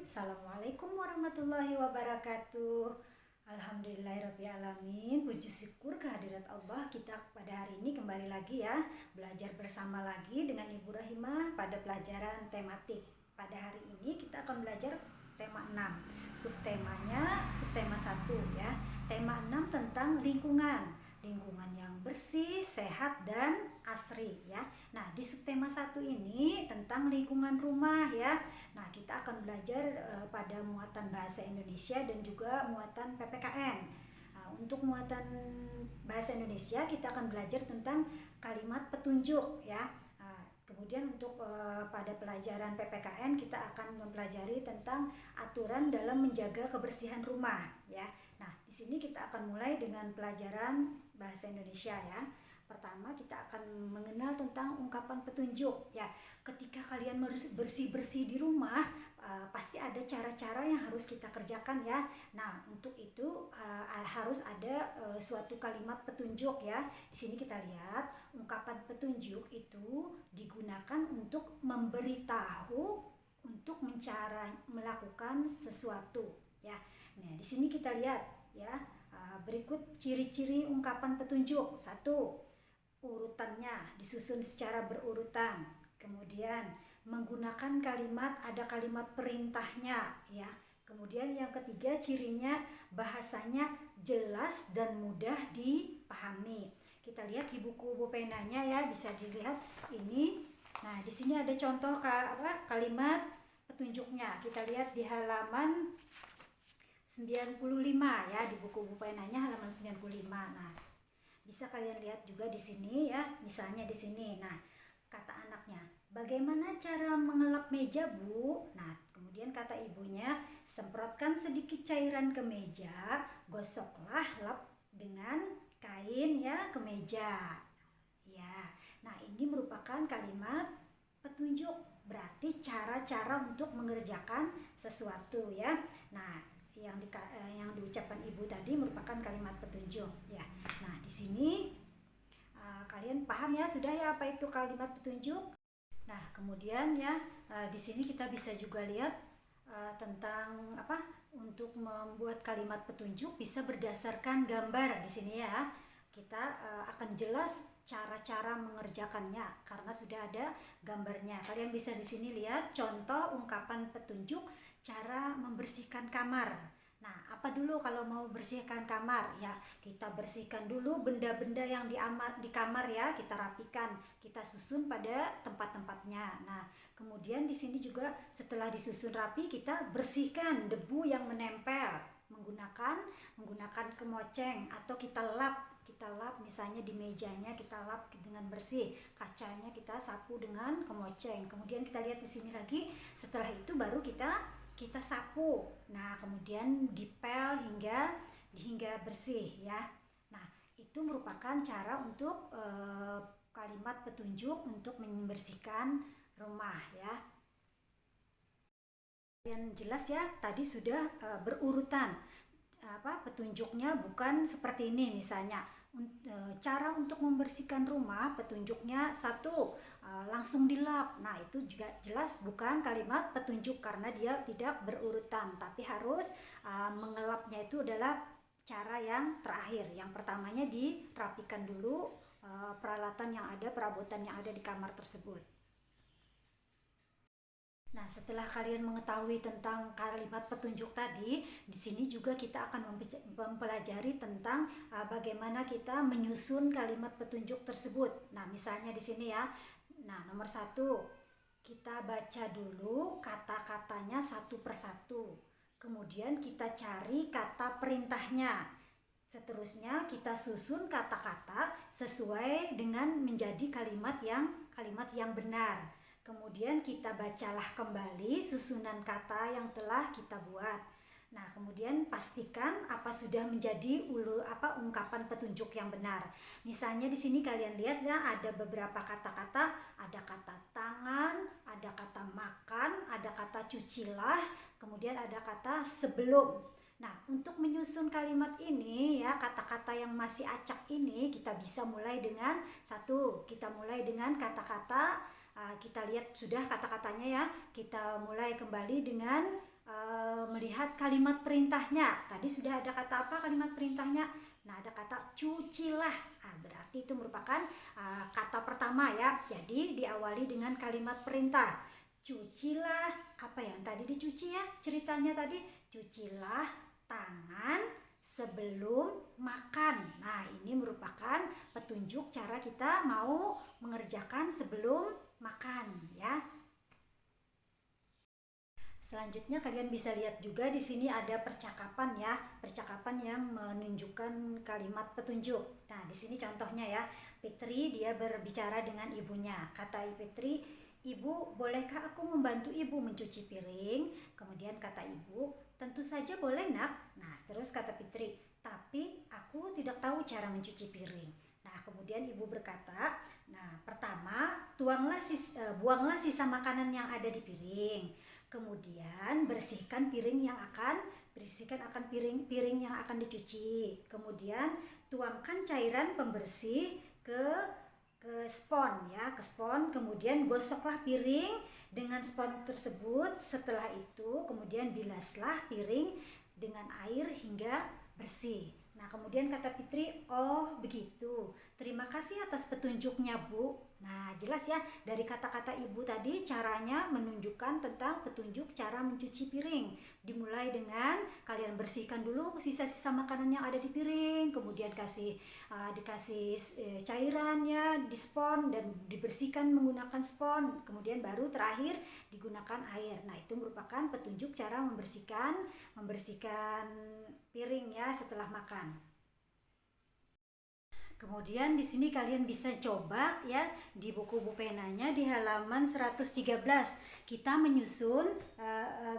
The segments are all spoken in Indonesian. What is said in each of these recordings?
Assalamualaikum warahmatullahi wabarakatuh. Alhamdulillahirrabbilalamin. Puji syukur kehadirat Allah, kita pada hari ini kembali lagi ya belajar bersama lagi dengan Ibu Rahimah pada pelajaran tematik. Pada hari ini kita akan belajar tema 6. Subtema 1 ya. Tema 6 tentang lingkungan yang bersih, sehat, dan asri ya. Nah, di subtema 1 ini tentang lingkungan rumah ya. Nah, kita akan belajar pada muatan bahasa Indonesia dan juga muatan PPKN. Nah, untuk muatan bahasa Indonesia kita akan belajar tentang kalimat petunjuk ya. Nah, kemudian untuk pada pelajaran PPKN kita akan mempelajari tentang aturan dalam menjaga kebersihan rumah ya. Nah, di sini kita akan mulai dengan pelajaran bahasa Indonesia ya. Pertama kita akan mengenal tentang ungkapan petunjuk ya. Ketika kalian bersih-bersih di rumah, pasti ada cara-cara yang harus kita kerjakan ya. Nah, untuk itu harus ada suatu kalimat petunjuk ya. Di sini kita lihat ungkapan petunjuk itu digunakan untuk memberitahu, untuk melakukan sesuatu ya. Nah, di sini kita lihat ya. Berikut ciri-ciri ungkapan petunjuk. 1. Urutannya disusun secara berurutan. Kemudian menggunakan ada kalimat perintahnya ya. Kemudian yang ketiga cirinya bahasanya jelas dan mudah dipahami. Kita lihat di buku penanya ya, bisa dilihat ini. Nah, di sini ada contoh kalimat petunjuknya. Kita lihat di halaman 95 ya, di buku penanya halaman 95. Nah, bisa kalian lihat juga di sini ya, misalnya di sini. Nah, kata anaknya, bagaimana cara mengelap meja, Bu? Nah, kemudian kata ibunya, semprotkan sedikit cairan ke meja, gosoklah lap dengan kain ya ke meja. Ya. Nah, ini merupakan kalimat petunjuk, berarti cara-cara untuk mengerjakan sesuatu ya. Nah, yang diucapkan ibu tadi merupakan kalimat petunjuk ya. Nah, di sini kalian paham ya sudah ya apa itu kalimat petunjuk. Nah, kemudian ya di sini kita bisa juga lihat tentang untuk membuat kalimat petunjuk bisa berdasarkan gambar di sini ya. Kita akan jelas cara-cara mengerjakannya karena sudah ada gambarnya. Kalian bisa di sini lihat contoh ungkapan petunjuk cara membersihkan kamar. Nah, apa dulu kalau mau bersihkan kamar? Ya, kita bersihkan dulu benda-benda yang di kamar ya, kita rapikan, kita susun pada tempat-tempatnya. Nah, kemudian di sini juga setelah disusun rapi, kita bersihkan debu yang menempel menggunakan kemoceng atau kita lap misalnya di mejanya kita lap dengan bersih, kacanya kita sapu dengan kemoceng. Kemudian kita lihat di sini lagi, setelah itu baru kita sapu. Nah, kemudian dipel hingga bersih ya. Nah, itu merupakan cara untuk kalimat petunjuk untuk membersihkan rumah ya. Yang jelas ya, tadi sudah berurutan. Petunjuknya bukan seperti ini misalnya. Cara untuk membersihkan rumah petunjuknya 1, langsung dilap. Nah, itu juga jelas bukan kalimat petunjuk karena dia tidak berurutan, tapi harus mengelapnya itu adalah cara yang terakhir. Yang pertamanya dirapikan dulu perabotan yang ada di kamar tersebut. Nah, setelah kalian mengetahui tentang kalimat petunjuk tadi, di sini juga kita akan mempelajari tentang bagaimana kita menyusun kalimat petunjuk tersebut. Nah, misalnya di sini ya. Nah, nomor 1, kita baca dulu kata-katanya satu persatu. Kemudian kita cari kata perintahnya. Seterusnya kita susun kata-kata sesuai dengan menjadi kalimat yang benar. Kemudian kita bacalah kembali susunan kata yang telah kita buat. Nah, kemudian pastikan apa sudah menjadi ungkapan petunjuk yang benar. Misalnya di sini kalian lihat ya, ada beberapa kata-kata, ada kata tangan, ada kata makan, ada kata cucilah, kemudian ada kata sebelum. Nah, untuk menyusun kalimat ini ya, kata-kata yang masih acak ini kita bisa mulai dengan kita mulai dengan kata-kata kita lihat sudah kata-katanya ya. Kita mulai kembali dengan melihat kalimat perintahnya. Tadi sudah ada kata apa kalimat perintahnya? Nah, ada kata cucilah. Berarti itu merupakan kata pertama ya. Jadi diawali dengan kalimat perintah. Cucilah, apa yang tadi dicuci ya? Ceritanya tadi, cucilah tangan sebelum makan. Nah, ini merupakan petunjuk cara kita mau mengerjakan sebelum makan ya. Selanjutnya kalian bisa lihat juga di sini ada percakapan ya, percakapan yang menunjukkan kalimat petunjuk. Nah, di sini contohnya ya, Fitri dia berbicara dengan ibunya. Kata Fitri, "Ibu, bolehkah aku membantu ibu mencuci piring?" Kemudian kata ibu, "Tentu saja boleh, Nak." Nah, terus kata Fitri, "Tapi aku tidak tahu cara mencuci piring." Nah, kemudian ibu berkata, "Nah, pertama, buanglah sisa makanan yang ada di piring. Kemudian bersihkan piring yang akan piring yang akan dicuci. Kemudian tuangkan cairan pembersih ke spon ya, ke spon. Kemudian gosoklah piring dengan spon tersebut. Setelah itu kemudian bilaslah piring dengan air hingga bersih." Nah, kemudian kata Fitri, "Oh begitu, terima kasih atas petunjuknya, Bu." Nah, jelas ya dari kata-kata ibu tadi caranya menunjukkan tentang petunjuk cara mencuci piring. Dimulai dengan kalian bersihkan dulu sisa-sisa makanan yang ada di piring, kemudian dikasih cairan ya di spon dan dibersihkan menggunakan spon, kemudian baru terakhir digunakan air. Nah, itu merupakan petunjuk cara membersihkan piring ya setelah makan. Kemudian di sini kalian bisa coba ya di buku penanya di halaman 113. Kita menyusun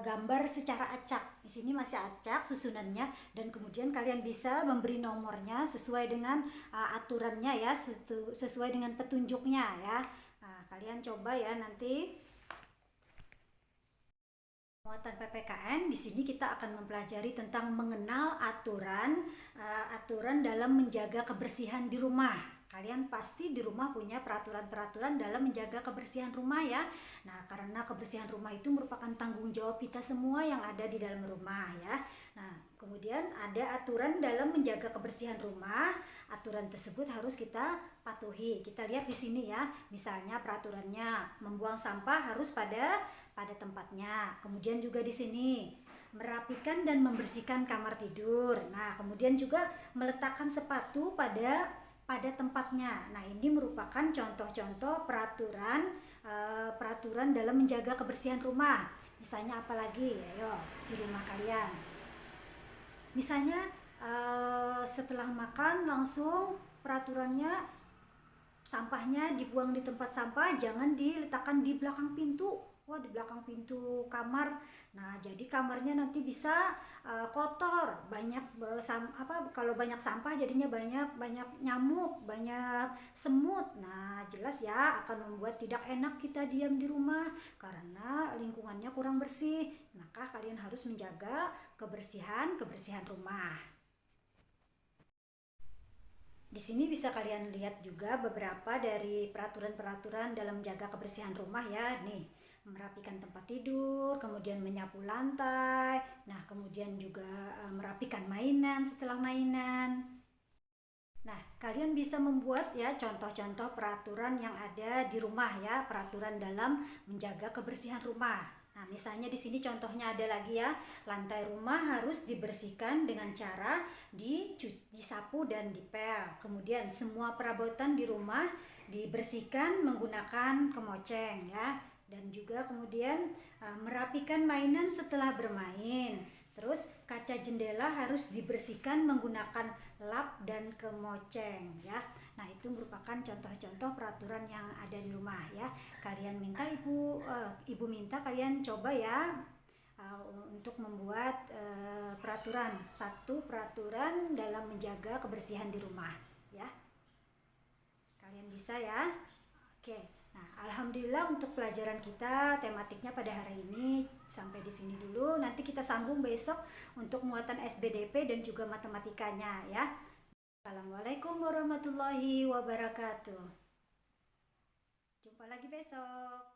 gambar secara acak. Di sini masih acak susunannya dan kemudian kalian bisa memberi nomornya sesuai dengan aturannya ya, sesuai dengan petunjuknya ya. Nah, kalian coba ya nanti. Muatan PPKN di sini kita akan mempelajari tentang mengenal aturan dalam menjaga kebersihan di rumah. Kalian pasti di rumah punya peraturan-peraturan dalam menjaga kebersihan rumah ya. Nah, karena kebersihan rumah itu merupakan tanggung jawab kita semua yang ada di dalam rumah ya. Nah, kemudian ada aturan dalam menjaga kebersihan rumah. Aturan tersebut harus kita patuhi. Kita lihat di sini ya. Misalnya peraturannya membuang sampah harus pada tempatnya. Kemudian juga di sini merapikan dan membersihkan kamar tidur. Nah, kemudian juga meletakkan sepatu pada tempatnya. Nah, ini merupakan contoh-contoh peraturan dalam menjaga kebersihan rumah. Misalnya apalagi? Ayo, di rumah kalian. Misalnya setelah makan langsung peraturannya sampahnya dibuang di tempat sampah, jangan diletakkan di belakang pintu. Di belakang pintu kamar. Nah, jadi kamarnya nanti bisa kotor, kalau banyak sampah jadinya banyak nyamuk, banyak semut. Nah, jelas ya akan membuat tidak enak kita diam di rumah karena lingkungannya kurang bersih. Maka kalian harus menjaga kebersihan rumah. Di sini bisa kalian lihat juga beberapa dari peraturan-peraturan dalam menjaga kebersihan rumah ya. Nih, merapikan tempat tidur, kemudian menyapu lantai, nah kemudian juga merapikan mainan setelah mainan. Nah, kalian bisa membuat ya contoh-contoh peraturan yang ada di rumah ya, peraturan dalam menjaga kebersihan rumah. Nah, misalnya di sini contohnya ada lagi ya, lantai rumah harus dibersihkan dengan cara disapu dan dipel. Kemudian semua perabotan di rumah dibersihkan menggunakan kemoceng ya. Dan juga kemudian merapikan mainan setelah bermain. Terus kaca jendela harus dibersihkan menggunakan lap dan kemoceng ya. Nah, itu merupakan contoh-contoh peraturan yang ada di rumah ya. Kalian minta ibu minta kalian coba ya untuk membuat satu peraturan dalam menjaga kebersihan di rumah ya. Kalian bisa ya. Oke. Nah, alhamdulillah untuk pelajaran kita tematiknya pada hari ini sampai di sini dulu. Nanti kita sambung besok untuk muatan SBDP dan juga matematikanya ya. Assalamualaikum warahmatullahi wabarakatuh. Jumpa lagi besok.